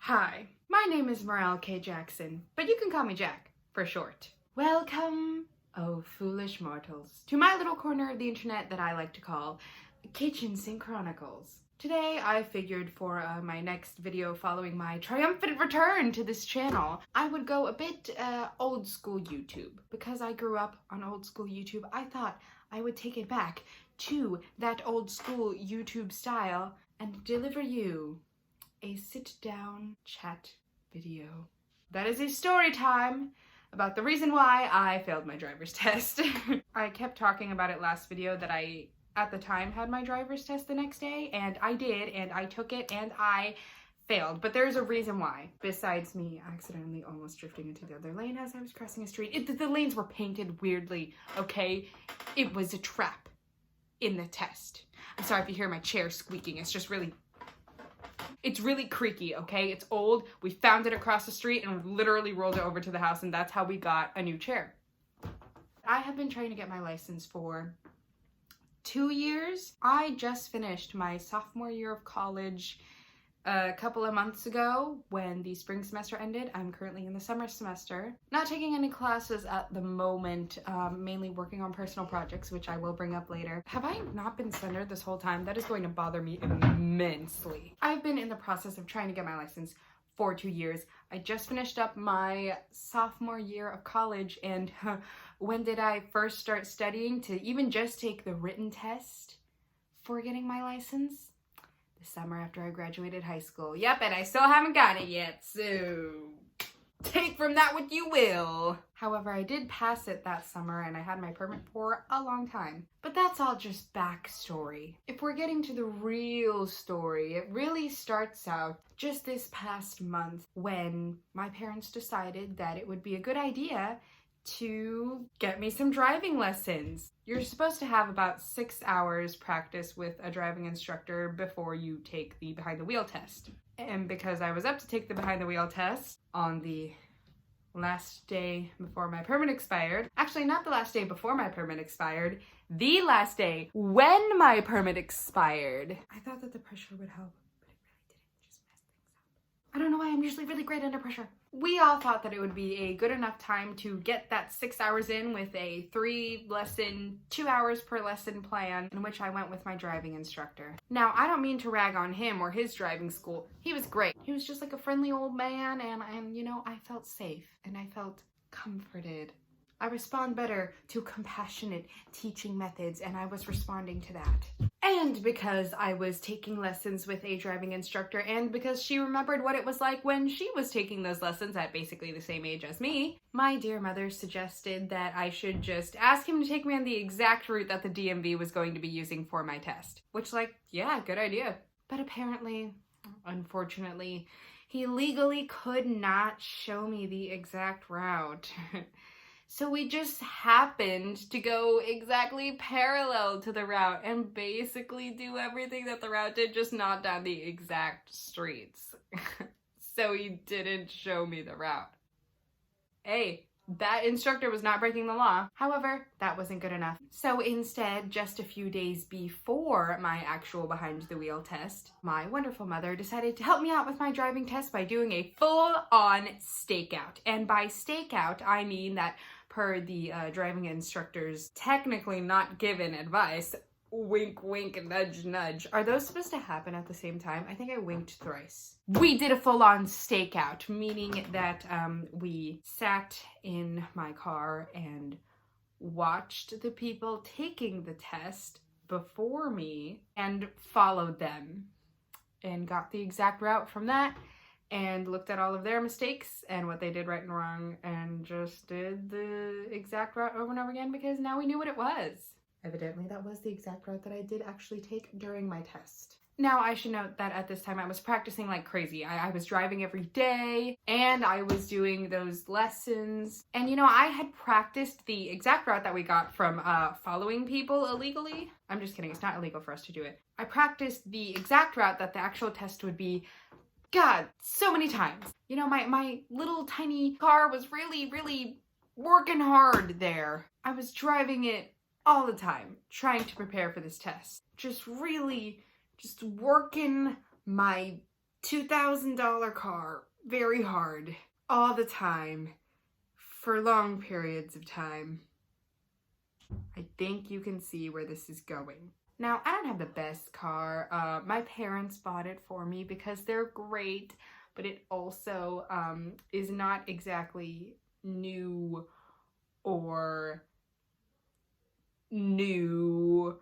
Hi, my name is Morale K. Jackson, but you can call me Jack for short. Welcome, oh foolish mortals, to my little corner of the internet that I like to call Kitchen Sink Chronicles. Today I figured for my next video following my triumphant return to this channel, I would go a bit old school YouTube. Because I grew up on old school YouTube, I thought I would take it back to that old school YouTube style and deliver you a sit-down chat video. That is a story time about the reason why I failed my driver's test. I kept talking about it last video that I, at the time, had my driver's test the next day, and I did, and I took it, and I failed. But there's a reason why. Besides me accidentally almost drifting into the other lane as I was crossing a street. The lanes were painted weirdly, okay? It was a trap in the test. I'm sorry if you hear my chair squeaking. It's really creaky, okay? It's old. We found it across the street and literally rolled it over to the house, and that's how we got a new chair. I have been trying to get my license for 2 years. I just finished my sophomore year of college a couple of months ago when the spring semester ended. I'm currently in the summer semester. Not taking any classes at the moment, mainly working on personal projects, which I will bring up later. Have I not been centered this whole time? That is going to bother me immensely. I've been in the process of trying to get my license for 2 years. I just finished up my sophomore year of college, and when did I first start studying to even just take the written test for getting my license? Summer after I graduated high school. Yep, and I still haven't gotten it yet, so take from that what you will. However, I did pass it that summer and I had my permit for a long time. But that's all just backstory. If we're getting to the real story, it really starts out just this past month when my parents decided that it would be a good idea to get me some driving lessons. You're supposed to have about 6 hours practice with a driving instructor before you take the behind the wheel test. And because I was up to take the behind the wheel test on the last day before my permit expired, actually not the last day before my permit expired, the last day when my permit expired, I thought that the pressure would help, but it really didn't. It just messed things up. I don't know why I'm usually really great under pressure. We all thought that it would be a good enough time to get that 6 hours in with a 3-lesson, 2 hours per lesson plan in which I went with my driving instructor. Now, I don't mean to rag on him or his driving school. He was great. He was just like a friendly old man, and you know, I felt safe and I felt comforted. I respond better to compassionate teaching methods, and I was responding to that. And because I was taking lessons with a driving instructor, and because she remembered what it was like when she was taking those lessons at basically the same age as me, my dear mother suggested that I should just ask him to take me on the exact route that the DMV was going to be using for my test. Which, like, yeah, good idea. But apparently, unfortunately, he legally could not show me the exact route. So we just happened to go exactly parallel to the route and basically do everything that the route did, just not down the exact streets. So he didn't show me the route. Hey, that instructor was not breaking the law. However, that wasn't good enough. So instead, just a few days before my actual behind the wheel test, my wonderful mother decided to help me out with my driving test by doing a full-on stakeout. And by stakeout, I mean that per the driving instructor's technically not given advice, wink, wink, nudge, nudge. Are those supposed to happen at the same time? I think I winked thrice. We did a full-on stakeout, meaning that we sat in my car and watched the people taking the test before me and followed them and got the exact route from that and looked at all of their mistakes and what they did right and wrong and just did the exact route over and over again because now we knew what it was. Evidently, that was the exact route that I did actually take during my test. Now, I should note that at this time I was practicing like crazy. I was driving every day and I was doing those lessons. And you know, I had practiced the exact route that we got from following people illegally. I'm just kidding, it's not illegal for us to do it. I practiced the exact route that the actual test would be, God, so many times. You know, my little tiny car was really working hard there. I was driving it all the time, trying to prepare for this test. Just working my $2,000 car, very hard, all the time, for long periods of time. I think you can see where this is going. Now, I don't have the best car. My parents bought it for me because they're great, but it also is not exactly new or new.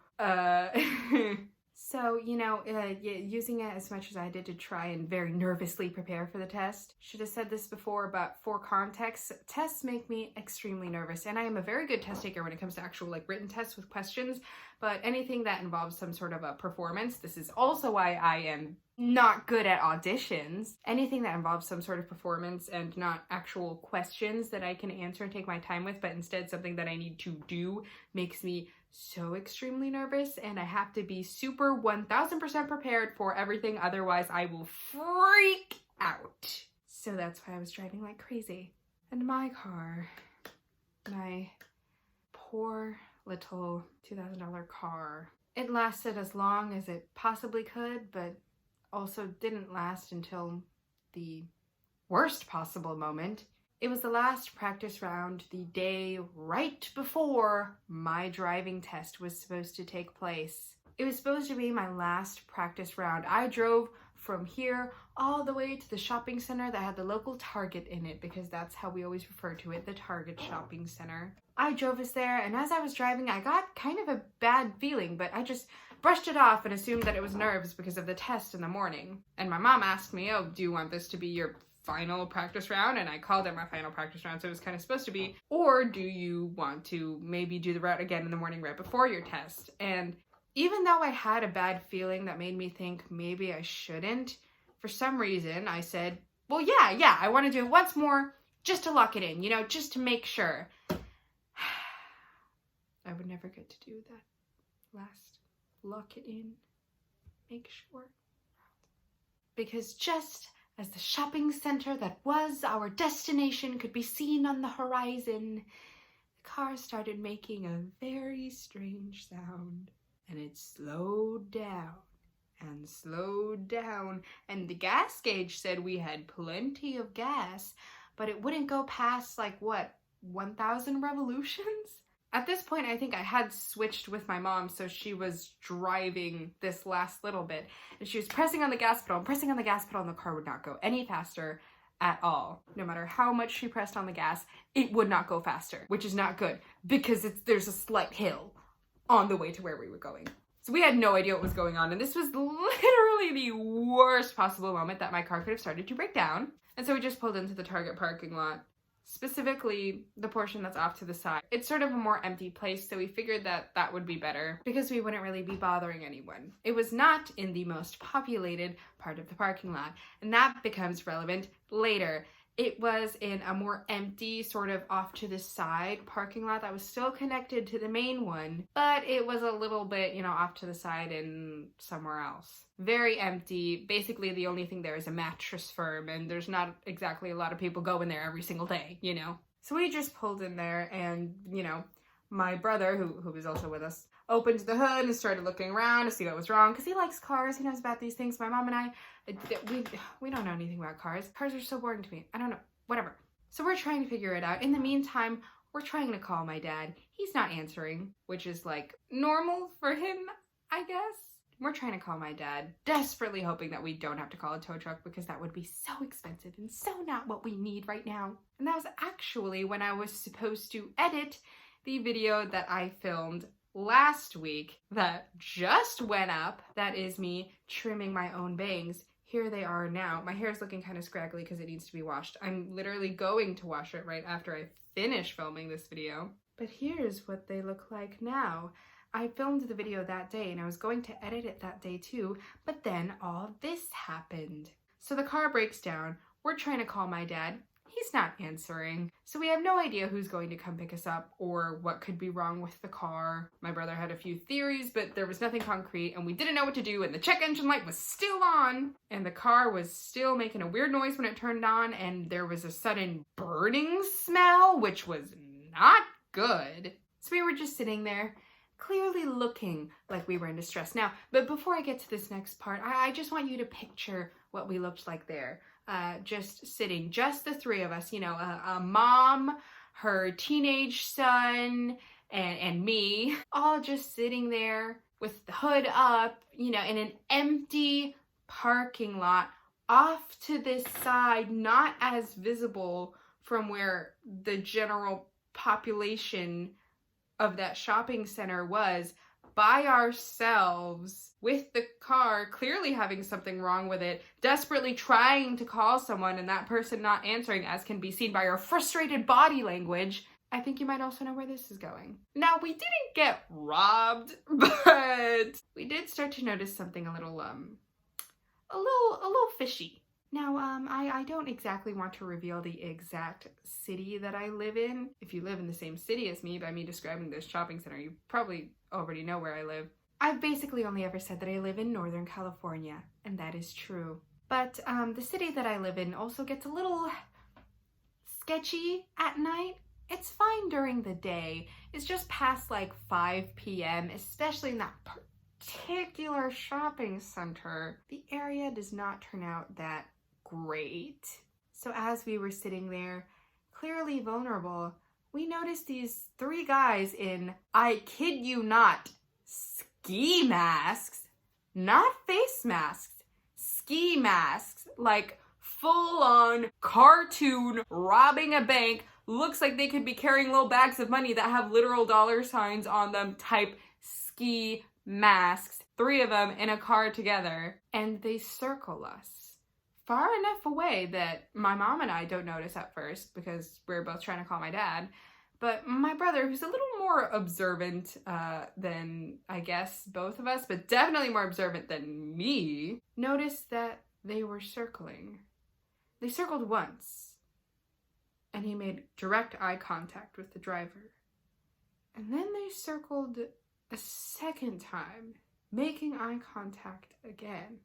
So, you know, using it as much as I did to try and very nervously prepare for the test. Should have said this before, but for context, tests make me extremely nervous. And I am a very good test taker when it comes to actual like written tests with questions, but anything that involves some sort of a performance, this is also why I am not good at auditions. Anything that involves some sort of performance and not actual questions that I can answer and take my time with, but instead something that I need to do makes me so extremely nervous, and I have to be super 1000% prepared for everything, otherwise I will freak out. So that's why I was driving like crazy. And my car, my poor little $2,000 car, it lasted as long as it possibly could, but also didn't last until the worst possible moment. It was the last practice round the day right before my driving test was supposed to take place. It was supposed to be my last practice round. I drove from here all the way to the shopping center that had the local Target in it, because that's how we always refer to it, the Target shopping center. I drove us there, and as I was driving, I got kind of a bad feeling, but I just brushed it off and assumed that it was nerves because of the test in the morning. And my mom asked me, oh, do you want this to be your final practice round? And I called it my final practice round, so it was kind of supposed to be. Or do you want to maybe do the route again in the morning right before your test? And even though I had a bad feeling that made me think maybe I shouldn't, for some reason I said, well, yeah, I want to do it once more just to lock it in, you know, just to make sure. I would never get to do that last lock it in, make sure. Because just as the shopping center that was our destination could be seen on the horizon, the car started making a very strange sound, and it slowed down and slowed down, and the gas gauge said we had plenty of gas, but it wouldn't go past like what, 1,000 revolutions? At this point, I think I had switched with my mom, so she was driving this last little bit, and she was pressing on the gas pedal, and the car would not go any faster at all. No matter how much she pressed on the gas, it would not go faster, which is not good, because there's a slight hill on the way to where we were going. So we had no idea what was going on, and this was literally the worst possible moment that my car could have started to break down. And so we just pulled into the Target parking lot, specifically the portion that's off to the side. It's sort of a more empty place, so we figured that that would be better because we wouldn't really be bothering anyone. It was not in the most populated part of the parking lot, and that becomes relevant later. It was in a more empty, sort of off to the side parking lot that was still connected to the main one, but it was a little bit, you know, off to the side and somewhere else. Very empty. Basically, the only thing there is a mattress firm, and there's not exactly a lot of people going there every single day, you know? So we just pulled in there, and, you know, my brother, who was also with us, opened the hood and started looking around to see what was wrong, because he likes cars, he knows about these things. My mom and I, we don't know anything about cars. Cars are so boring to me. I don't know. Whatever. So we're trying to figure it out. In the meantime, we're trying to call my dad. He's not answering, which is like normal for him, I guess. We're trying to call my dad, desperately hoping that we don't have to call a tow truck because that would be so expensive and so not what we need right now. And that was actually when I was supposed to edit the video that I filmed last week that just went up. That is me trimming my own bangs. Here they are now. My hair is looking kind of scraggly because it needs to be washed. I'm literally going to wash it right after I finish filming this video. But here's what they look like now. I filmed the video that day and I was going to edit it that day too, but then all this happened. So the car breaks down. We're trying to call my dad. He's not answering. So we have no idea who's going to come pick us up or what could be wrong with the car. My brother had a few theories, but there was nothing concrete and we didn't know what to do, and the check engine light was still on and the car was still making a weird noise when it turned on, and there was a sudden burning smell, which was not good. So we were just sitting there clearly looking like we were in distress. Now, but before I get to this next part, I just want you to picture what we looked like there. Just sitting, just the three of us, you know, a mom, her teenage son, and me, all just sitting there with the hood up, you know, in an empty parking lot off to this side, not as visible from where the general population of that shopping center was, by ourselves with the car clearly having something wrong with it, desperately trying to call someone and that person not answering, as can be seen by our frustrated body language. I think you might also know where this is going. Now, we didn't get robbed, but we did start to notice something a little fishy. Now, I don't exactly want to reveal the exact city that I live in. If you live in the same city as me, by me describing this shopping center, you probably already know where I live. I've basically only ever said that I live in Northern California, and that is true. But the city that I live in also gets a little sketchy at night. It's fine during the day. It's just past like 5 p.m., especially in that particular shopping center. The area does not turn out that great. So as we were sitting there, clearly vulnerable, we noticed these 3 guys in, I kid you not, ski masks, not face masks, ski masks, like full-on cartoon robbing a bank. Looks like they could be carrying little bags of money that have literal dollar signs on them type ski masks. 3 of them in a car together, and they circle us far enough away that my mom and I don't notice at first because we're both trying to call my dad. But my brother, who's a little more observant than, I guess, both of us, but definitely more observant than me, noticed that they were circling. They circled once, and he made direct eye contact with the driver. And then they circled a second time, making eye contact again.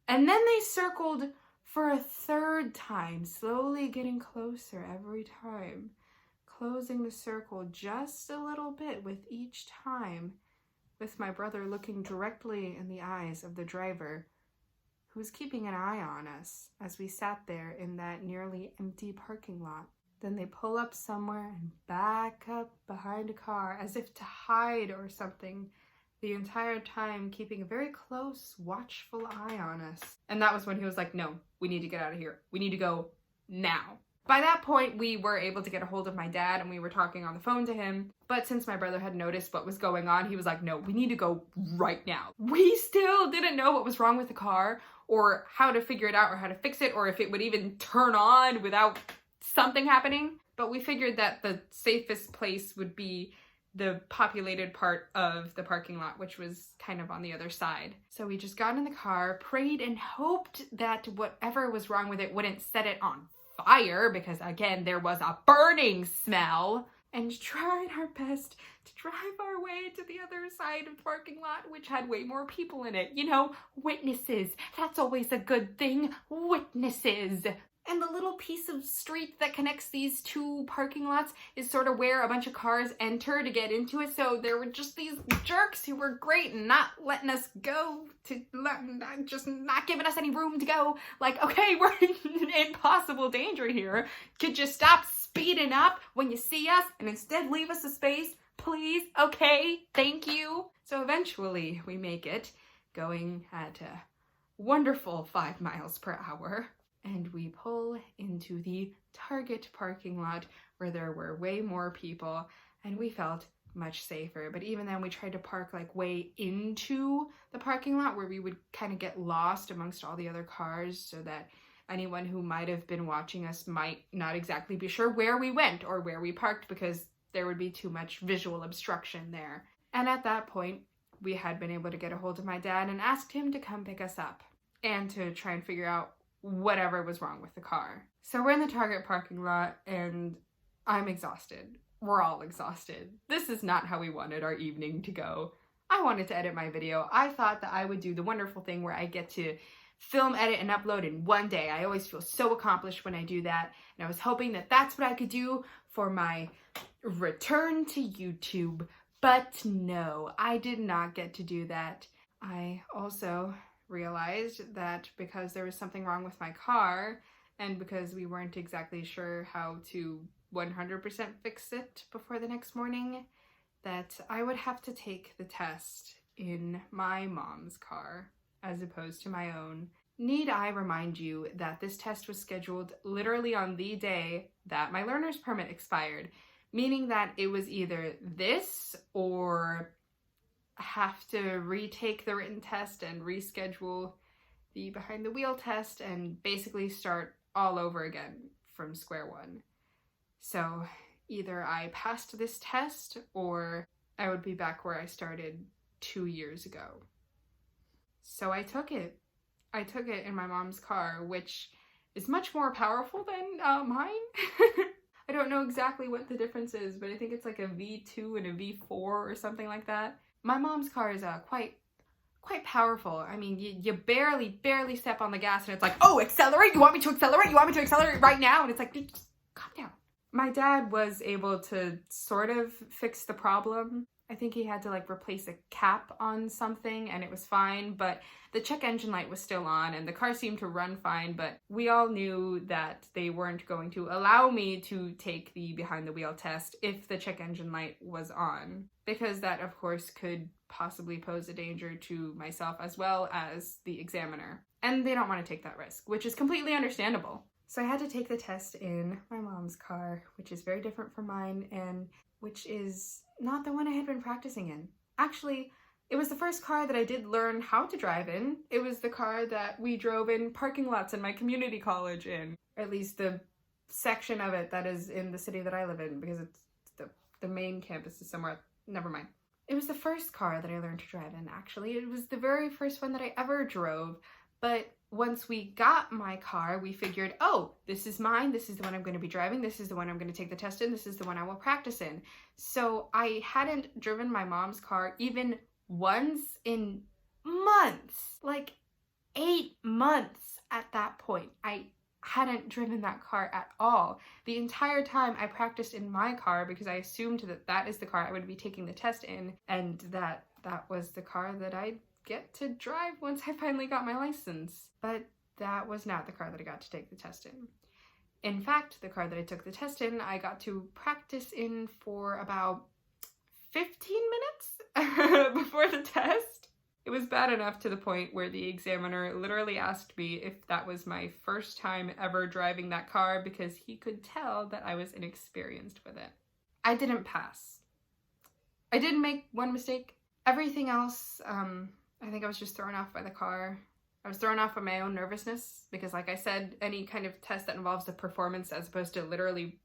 And then they circled for a third time, slowly getting closer every time, closing the circle just a little bit with each time, with my brother looking directly in the eyes of the driver, who was keeping an eye on us as we sat there in that nearly empty parking lot. Then they pull up somewhere and back up behind a car as if to hide or something, the entire time keeping a very close, watchful eye on us. And that was when he was like, no, we need to get out of here. We need to go now. By that point, we were able to get a hold of my dad and we were talking on the phone to him. But since my brother had noticed what was going on, he was like, no, we need to go right now. We still didn't know what was wrong with the car or how to figure it out or how to fix it or if it would even turn on without something happening. But we figured that the safest place would be the populated part of the parking lot, which was kind of on the other side. So we just got in the car, prayed and hoped that whatever was wrong with it wouldn't set it on fire, because again, there was a burning smell, and tried our best to drive our way to the other side of the parking lot, which had way more people in it. You know, witnesses. That's always a good thing. Witnesses. And the little piece of street that connects these 2 parking lots is sort of where a bunch of cars enter to get into it. So there were just these jerks who were great and not letting us go, just not giving us any room to go. Like, okay, we're in impossible danger here. Could you stop speeding up when you see us and instead leave us a space, please? Okay, thank you. So eventually we make it, going at a wonderful 5 miles per hour. And we pull into the Target parking lot where there were way more people and we felt much safer. But even then we tried to park like way into the parking lot where we would kind of get lost amongst all the other cars so that anyone who might have been watching us might not exactly be sure where we went or where we parked because there would be too much visual obstruction there. And at that point, we had been able to get a hold of my dad and asked him to come pick us up and to try and figure out whatever was wrong with the car. So we're in the Target parking lot and I'm exhausted. We're all exhausted. This is not how we wanted our evening to go. I wanted to edit my video. I thought that I would do the wonderful thing where I get to film, edit, and upload in one day. I always feel so accomplished when I do that. And I was hoping that that's what I could do for my return to YouTube. But no, I did not get to do that. I also realized that because there was something wrong with my car, and because we weren't exactly sure how to 100% fix it before the next morning, that I would have to take the test in my mom's car as opposed to my own. Need I remind you that this test was scheduled literally on the day that my learner's permit expired, meaning that it was either this or have to retake the written test and reschedule the behind the wheel test and basically start all over again from square one. So either I passed this test or I would be back where I started 2 years ago. So I took it. I took it in my mom's car, which is much more powerful than mine. I don't know exactly what the difference is, but I think it's like a V2 and a V4 or something like that. My mom's car is quite powerful. I mean, you barely step on the gas and it's like, oh, accelerate, you want me to accelerate? You want me to accelerate right now? And it's like, just calm down. My dad was able to sort of fix the problem. I think he had to like replace a cap on something and it was fine, but the check engine light was still on and the car seemed to run fine, but we all knew that they weren't going to allow me to take the behind the wheel test if the check engine light was on, because that of course could possibly pose a danger to myself as well as the examiner. And they don't want to take that risk, which is completely understandable. So I had to take the test in my mom's car, which is very different from mine and which is not the one I had been practicing in. Actually, it was the first car that I did learn how to drive in. It was the car that we drove in parking lots in my community college in, or at least the section of it that is in the city that I live in, because it's the main campus is somewhere, never mind. It was the first car that I learned to drive in, actually. It was the very first one that I ever drove, but once we got my car, we figured, oh, this is mine, this is the one I'm going to be driving, this is the one I'm going to take the test in, this is the one I will practice in. So I hadn't driven my mom's car even once in months, like 8 months at that point. I hadn't driven that car at all. The entire time I practiced in my car because I assumed that that is the car I would be taking the test in and that was the car that I'd get to drive once I finally got my license. But that was not the car that I got to take the test in. In fact, the car that I took the test in, I got to practice in for about 15 minutes before the test. It was bad enough to the point where the examiner literally asked me if that was my first time ever driving that car because he could tell that I was inexperienced with it. I didn't pass. I did make one mistake. Everything else, I think I was just thrown off by the car. I was thrown off by my own nervousness because, like I said, any kind of test that involves the performance as opposed to literally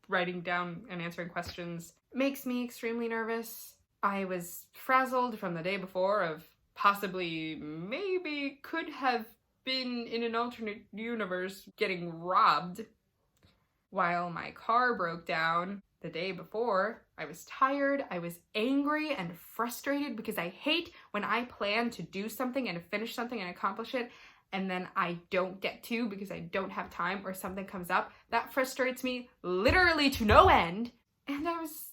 writing down and answering questions makes me extremely nervous. I was frazzled from the day before of possibly, maybe, could have been in an alternate universe getting robbed while my car broke down the day before. I was tired, I was angry and frustrated because I hate when I plan to do something and finish something and accomplish it and then I don't get to because I don't have time or something comes up. That frustrates me literally to no end. And I was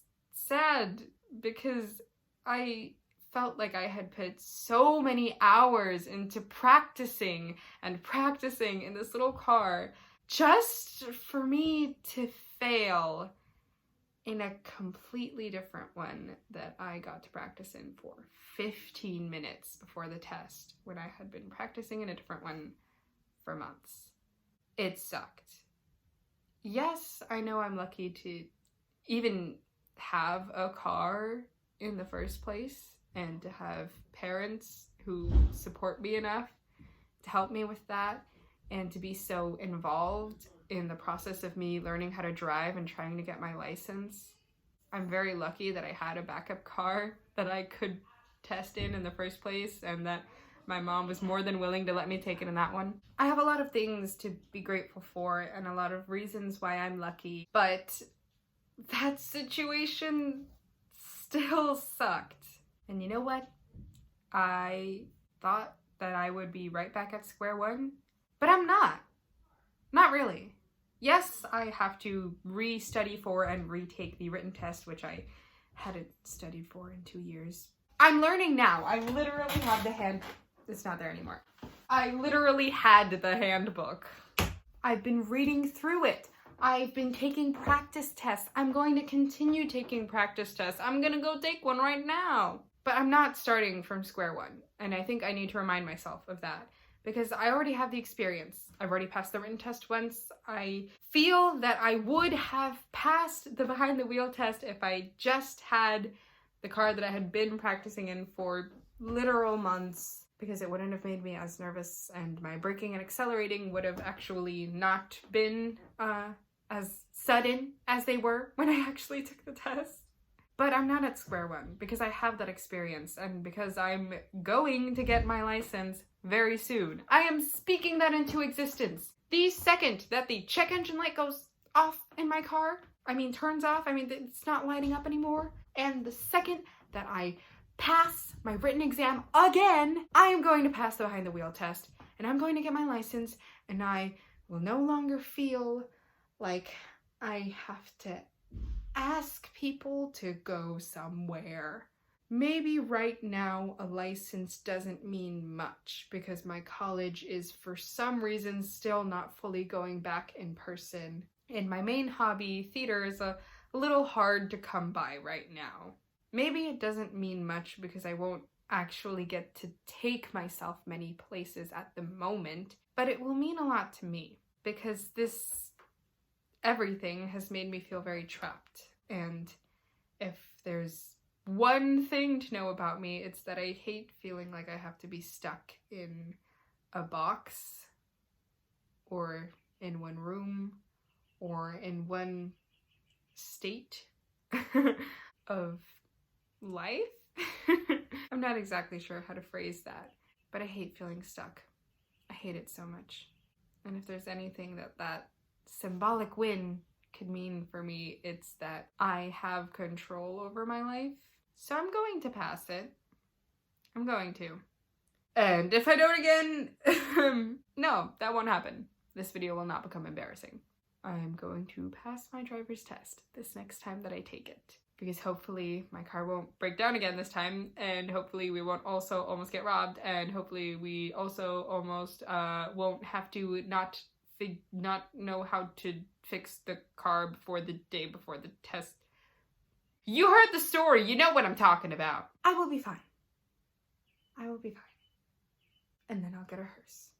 sad because I felt like I had put so many hours into practicing and practicing in this little car just for me to fail in a completely different one that I got to practice in for 15 minutes before the test when I had been practicing in a different one for months. It sucked. Yes, I know I'm lucky to even have a car in the first place and to have parents who support me enough to help me with that and to be so involved in the process of me learning how to drive and trying to get my license. I'm very lucky that I had a backup car that I could test in the first place and that my mom was more than willing to let me take it in that one. I have a lot of things to be grateful for and a lot of reasons why I'm lucky, but that situation still sucked. And you know what? I thought that I would be right back at square one, but I'm not. Not really. Yes, I have to re-study for and retake the written test, which I hadn't studied for in 2 years. I'm learning now. I literally have the hand... It's not there anymore. I literally had the handbook. I've been reading through it. I've been taking practice tests. I'm going to continue taking practice tests. I'm gonna go take one right now. But I'm not starting from square one. And I think I need to remind myself of that because I already have the experience. I've already passed the written test once. I feel that I would have passed the behind the wheel test if I just had the car that I had been practicing in for literal months, because it wouldn't have made me as nervous and my braking and accelerating would have actually not been as sudden as they were when I actually took the test. But I'm not at square one because I have that experience and because I'm going to get my license very soon. I am speaking that into existence. The second that the check engine light goes off in my car, turns off, it's not lighting up anymore, and the second that I pass my written exam again, I am going to pass the behind the wheel test and I'm going to get my license, and I will no longer feel like I have to ask people to go somewhere. Maybe right now a license doesn't mean much because my college is for some reason still not fully going back in person, and my main hobby, theater, is a little hard to come by right now. Maybe it doesn't mean much because I won't actually get to take myself many places at the moment, but it will mean a lot to me because everything has made me feel very trapped. And if there's one thing to know about me, it's that I hate feeling like I have to be stuck in a box or in one room or in one state of life. I'm not exactly sure how to phrase that, but I hate feeling stuck. I hate it so much. And if there's anything that symbolic win could mean for me, it's that I have control over my life. So I'm going to pass it. I'm going to. And if I don't again, no, that won't happen. This video will not become embarrassing. I am going to pass my driver's test this next time that I take it, because hopefully my car won't break down again this time, and hopefully we won't also almost get robbed, and hopefully we also almost won't have to not know how to fix the car before the day before the test. You heard the story, you know what I'm talking about. I will be fine. I will be fine. And then I'll get a hearse.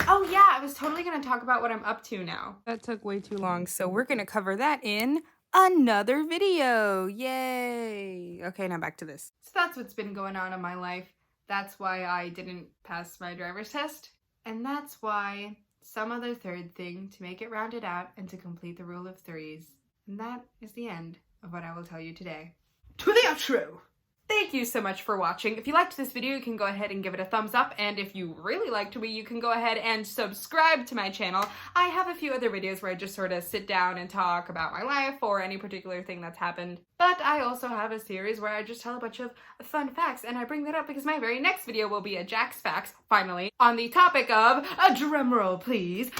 Oh yeah, I was totally gonna talk about what I'm up to now. That took way too long, so we're gonna cover that in another video. Yay! Okay, now back to this. So that's what's been going on in my life. That's why I didn't pass my driver's test. And that's why some other third thing to make it rounded out and to complete the rule of threes. And that is the end of what I will tell you today. To the outro! Thank you so much for watching. If you liked this video, you can go ahead and give it a thumbs up. And if you really liked me, you can go ahead and subscribe to my channel. I have a few other videos where I just sort of sit down and talk about my life or any particular thing that's happened. But I also have a series where I just tell a bunch of fun facts. And I bring that up because my very next video will be a Jack's Facts, finally, on the topic of, a drum roll please.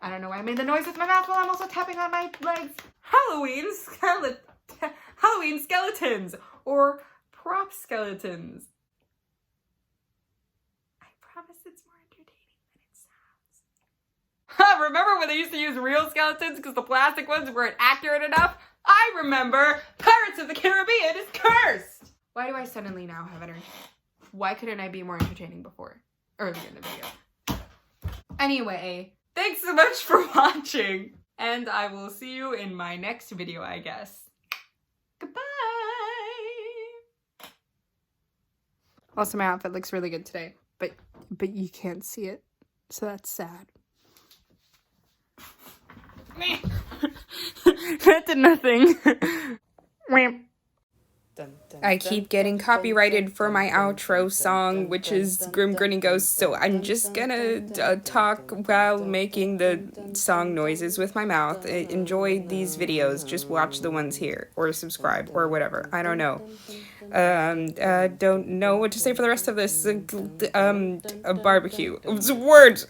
I don't know why I made the noise with my mouth while I'm also tapping on my legs. Halloween skeletons, or prop skeletons. I promise it's more entertaining than it sounds. Remember when they used to use real skeletons because the plastic ones weren't accurate enough? I remember! Pirates of the Caribbean is cursed! Why do I suddenly now have energy? Why couldn't I be more entertaining before? Earlier in the video. Anyway, thanks so much for watching, and I will see you in my next video, I guess. Goodbye! Also, my outfit looks really good today, but you can't see it, so that's sad. That did nothing. I keep getting copyrighted for my outro song, which is Grim Grinning Ghost, so I'm just gonna talk while making the song noises with my mouth. Enjoy these videos, just watch the ones here, or subscribe, or whatever, I don't know. Don't know what to say for the rest of this, a barbecue. Words!